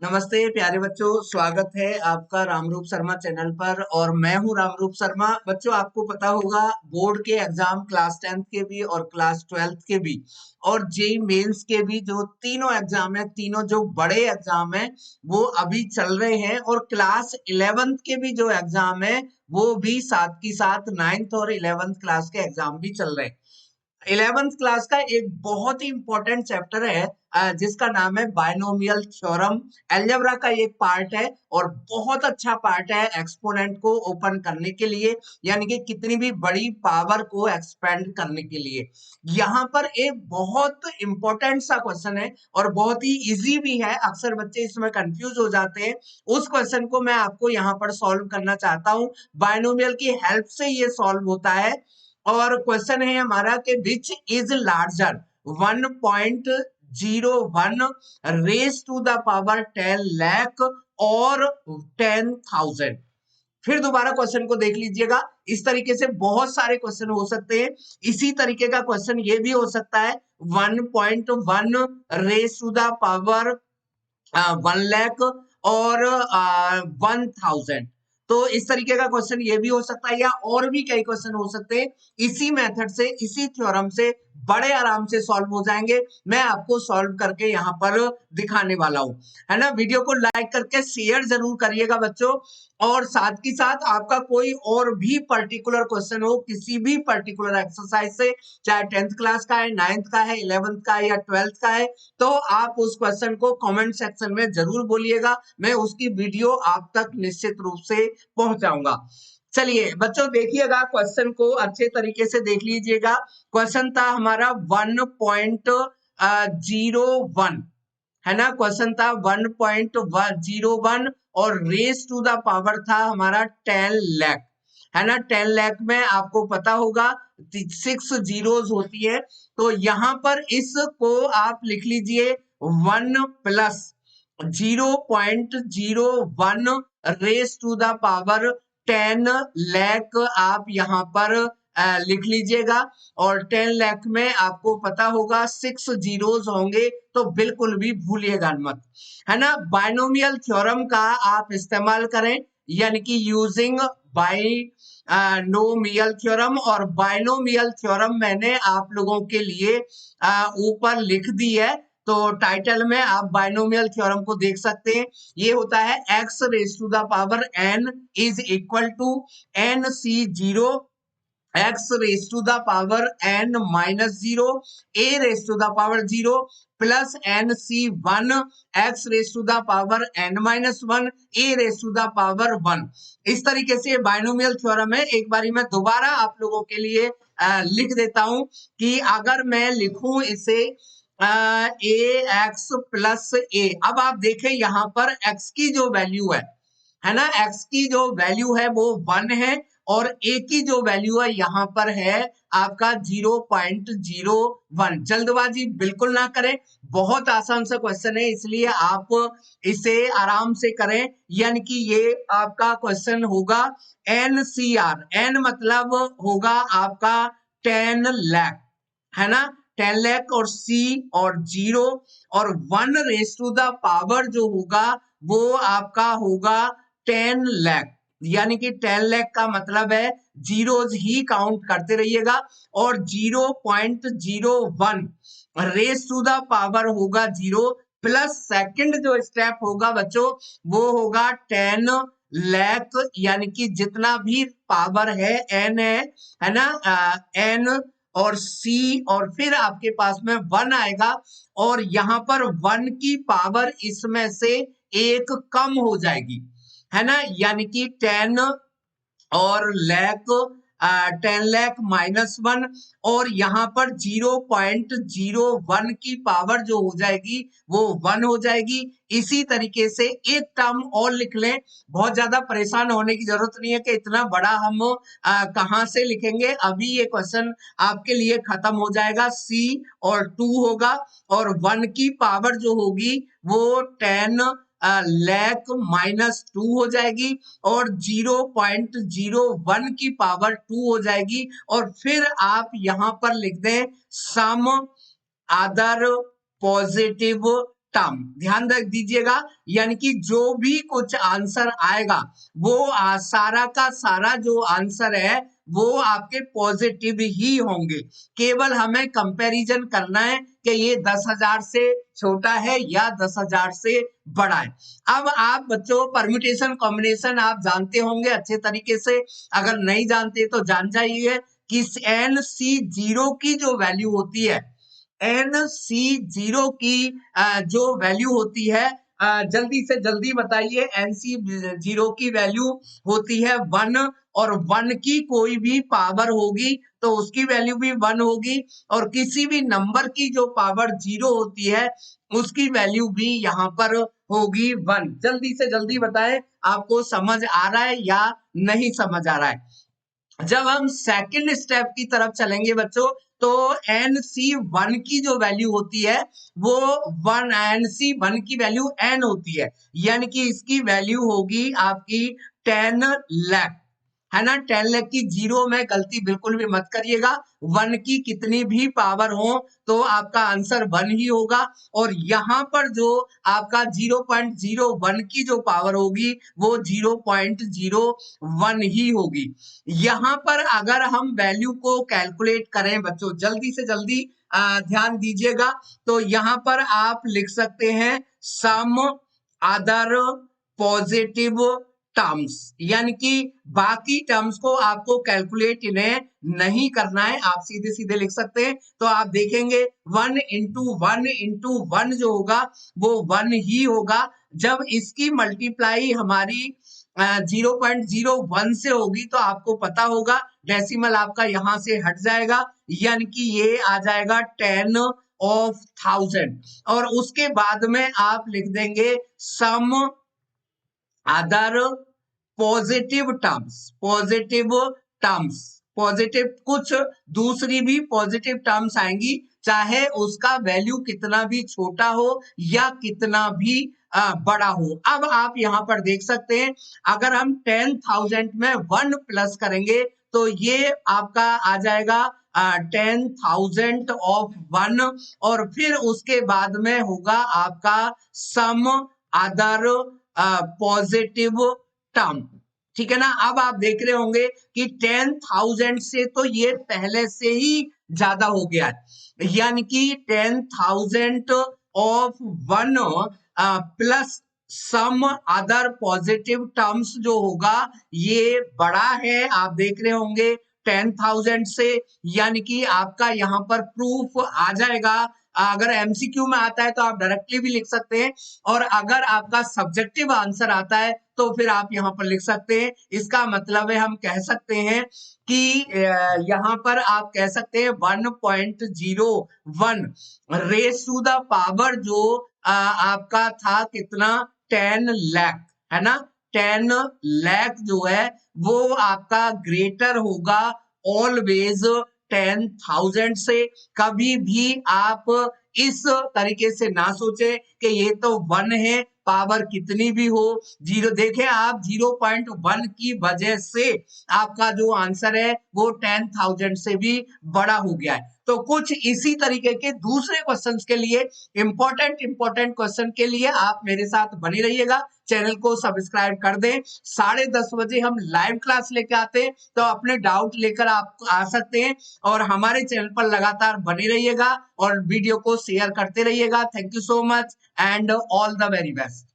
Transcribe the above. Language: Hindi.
नमस्ते प्यारे बच्चों, स्वागत है आपका रामरूप शर्मा चैनल पर। और मैं हूं रामरूप शर्मा। बच्चों, आपको पता होगा बोर्ड के एग्जाम क्लास 10th के भी और क्लास 12th के भी और जेई मेंस के भी जो तीनों एग्जाम है, तीनों जो बड़े एग्जाम है वो अभी चल रहे हैं। और क्लास 11th के भी जो एग्जाम है वो भी साथ की साथ 9th और 11th क्लास के एग्जाम भी चल रहे हैं। 11th क्लास का एक बहुत ही इंपॉर्टेंट चैप्टर है जिसका नाम है बायनोमियल थ्योरम। अलजेब्रा का एक पार्ट है और बहुत अच्छा पार्ट है एक्सपोनेंट को ओपन करने के लिए, यानी कि कितनी भी बड़ी पावर को एक्सपेंड करने के लिए। यहाँ पर एक बहुत इंपॉर्टेंट सा क्वेश्चन है और बहुत ही इजी भी है। अक्सर बच्चे इसमें कंफ्यूज हो जाते हैं। उस क्वेश्चन को मैं आपको यहाँ पर सॉल्व करना चाहता हूँ। बायनोमियल की हेल्प से ये सॉल्व होता है। और क्वेश्चन है हमारा कि which is larger 1.01 raise to the power 10 lakh और 10,000। फिर दोबारा क्वेश्चन को देख लीजिएगा। इस तरीके से बहुत सारे क्वेश्चन हो सकते हैं। इसी तरीके का क्वेश्चन ये भी हो सकता है 1.1 raise to the power 1 lakh और 1,000। तो इस तरीके का क्वेश्चन ये भी हो सकता है, या और भी कई क्वेश्चन हो सकते हैं। इसी मेथड से, इसी थ्योरम से बड़े आराम से सॉल्व हो जाएंगे। मैं आपको सॉल्व करके यहाँ पर दिखाने वाला हूँ, है ना। वीडियो को लाइक करके शेयर जरूर करिएगा बच्चों। और साथ ही साथ आपका कोई और भी पर्टिकुलर क्वेश्चन हो किसी भी पर्टिकुलर एक्सरसाइज से, चाहे 10th क्लास का है, 9th का है, 11th का है या 12th का है, तो आप उस क्वेश्चन को कमेंट सेक्शन में जरूर बोलिएगा। मैं उसकी वीडियो आप तक निश्चित रूप से पहुंचाऊंगा। चलिए बच्चों, देखिएगा क्वेश्चन को अच्छे तरीके से देख लीजिएगा। क्वेश्चन था हमारा 1.01, है ना। क्वेश्चन था 1.01 और रेस टू द पावर था हमारा 10 लाख, है ना। 10 लाख में आपको पता होगा 6 जीरोस होती है। तो यहाँ पर इसको आप लिख लीजिए 1 plus 0.01 raise to the power 10 lakh आप यहाँ पर लिख लीजिएगा। और 10 लाख में आपको पता होगा 6 जीरोस होंगे, तो बिल्कुल भी भूलिएगा मत, है ना। बायनोमियल थ्योरम का आप इस्तेमाल करें, यानी कि यूजिंग बायनोमियल थ्योरम। और बायनोमियल थ्योरम मैंने आप लोगों के लिए ऊपर लिख दी है। तो टाइटल में आप बायनोमियल थ्योरम को देख सकते हैं। ये होता है x raise to the power n is equal to n c zero x raise to the power n minus zero, a raise to the power zero plus n c 1, x raise to the power n minus 1, a raise to the power 1। इस तरीके से बायनोमियल थ्योरम है। एक बारी मैं दोबारा आप लोगों के लिए लिख देता हूं कि अगर मैं लिखूं इसे ए एक्स प्लस ए। अब आप देखें यहाँ पर x की जो वैल्यू है ना, x की जो वैल्यू है वो 1 है और a की जो वैल्यू है यहाँ पर है आपका 0.01। जल्दबाजी बिल्कुल ना करें, बहुत आसान सा क्वेश्चन है, इसलिए आप इसे आराम से करें। यानी कि ये आपका क्वेश्चन होगा NCR, n मतलब होगा आपका 10 लाख, है ना। 10 लाख और C और जीरो और 1 रेस टू द पावर जो होगा वो आपका होगा 10 लाख। यानी कि 10 लाख का मतलब है जीरोज ही काउंट करते रहिएगा। और 0.01 रेस टू द पावर होगा जीरो, प्लस सेकंड जो स्टेप होगा बच्चों वो होगा 10 लाख, यानी कि जितना भी पावर है n है ना, n और C और फिर आपके पास में 1 आएगा। और यहाँ पर 1 की पावर इसमें से एक कम हो जाएगी, है ना। यानी कि 10 और लाख 10 लाख माइनस 1 और यहाँ पर 0.01 की पावर जो हो जाएगी वो 1 हो जाएगी। इसी तरीके से एक टर्म और लिख लें। बहुत ज्यादा परेशान होने की जरूरत नहीं है कि इतना बड़ा हम कहाँ से लिखेंगे। अभी ये क्वेश्चन आपके लिए खत्म हो जाएगा। C और 2 होगा और 1 की पावर जो होगी वो 10 लाख माइनस 2 हो जाएगी और 0.01 की पावर 2 हो जाएगी। और फिर आप यहां पर लिख दें सम अदर पॉजिटिव टर्म, ध्यान रख दीजिएगा, यानी कि जो भी कुछ आंसर आएगा वो सारा का सारा जो आंसर है वो आपके पॉजिटिव ही होंगे। केवल हमें कंपैरिजन करना है कि ये 10,000 से छोटा है या 10,000 से बड़ा है। अब आप बच्चों परम्यूटेशन कॉम्बिनेशन आप जानते होंगे अच्छे तरीके से, अगर नहीं जानते तो जान जाइए कि NC0 की जो वैल्यू होती है, NC0 की जो वैल्यू होती है, जल्दी से जल्दी बताइए, NC0 की वैल्यू होती है 1, और 1 की कोई भी पावर होगी तो उसकी वैल्यू भी 1 होगी, और किसी भी नंबर की जो पावर 0 होती है उसकी वैल्यू भी यहाँ पर होगी 1। जल्दी से जल्दी बताएं, आपको समझ आ रहा है या नहीं समझ आ रहा है। जब हम सेकंड स्टेप की तरफ चलेंगे बच्चों, तो NC1 की जो वैल्यू होती है वो 1, NC1 की वैल्यू n होती है, यानी कि इसकी वैल्यू होगी आपकी 10 लाख, है ना। 10 लाख की 0 में गलती बिल्कुल भी मत करिएगा, 1 की कितनी भी पावर हो तो आपका आंसर 1 ही होगा, और यहाँ पर जो आपका 0.01 की जो पावर होगी वो 0.01 ही होगी। यहाँ पर अगर हम वैल्यू को कैलकुलेट करें बच्चों, जल्दी से जल्दी ध्यान दीजिएगा, तो यहाँ पर आप लिख सकते हैं सम अदर पॉजिटिव टर्म्स, यानी कि बाकी टर्म्स को आपको कैलकुलेट इन्हें नहीं करना है, आप सीधे सीधे लिख सकते हैं। तो आप देखेंगे 1 इंटू 1 जो होगा वो 1 ही होगा। जब इसकी मल्टीप्लाई हमारी 0.01 से होगी तो आपको पता होगा डेसिमल आपका यहां से हट जाएगा, यानी कि ये आ जाएगा 10 ऑफ 1000, और उसके बाद में आप लिख देंगे some other positive terms, positive कुछ दूसरी भी पॉजिटिव टर्म्स आएंगी, चाहे उसका वैल्यू कितना भी छोटा हो या कितना भी बड़ा हो। अब आप यहाँ पर देख सकते हैं, अगर हम 10,000 में 1 प्लस करेंगे तो ये आपका आ जाएगा 10,000 ऑफ 1, और फिर उसके बाद में होगा आपका सम अदर पॉजिटिव टर्म, ठीक है ना। अब आप देख रहे होंगे कि 10,000 से तो ये पहले से ही ज्यादा हो गया है, यानी कि 10,000 of 1 plus some other positive terms जो होगा ये बड़ा है, आप देख रहे होंगे 10,000 से, यानी कि आपका यहाँ पर प्रूफ आ जाएगा। अगर एमसीक्यू में आता है तो आप डायरेक्टली भी लिख सकते हैं, और अगर आपका सब्जेक्टिव आंसर आता है तो फिर आप यहाँ पर लिख सकते हैं। इसका मतलब है हम कह सकते हैं कि यहाँ पर आप कह सकते हैं 1.01 रेस टू द पावर जो आपका था कितना 10 लाख, है ना। 10 लाख जो है वो आपका ग्रेटर होगा ऑलवेज 10,000 से। कभी भी आप इस तरीके से ना सोचे कि ये तो 1 है, पावर कितनी भी हो 0, देखें आप 0.1 की वजह से आपका जो आंसर है वो 10,000 से भी बड़ा हो गया है। तो कुछ इसी तरीके के दूसरे क्वेश्चंस के लिए, इंपॉर्टेंट क्वेश्चन के लिए आप मेरे साथ बने रहिएगा, चैनल को सब्सक्राइब कर दें। 10:30 बजे हम लाइव क्लास लेके आते हैं, तो अपने डाउट लेकर आप आ सकते हैं, और हमारे चैनल पर लगातार बने रहिएगा और वीडियो को शेयर करते रहिएगा। Thank you so much and all the very best.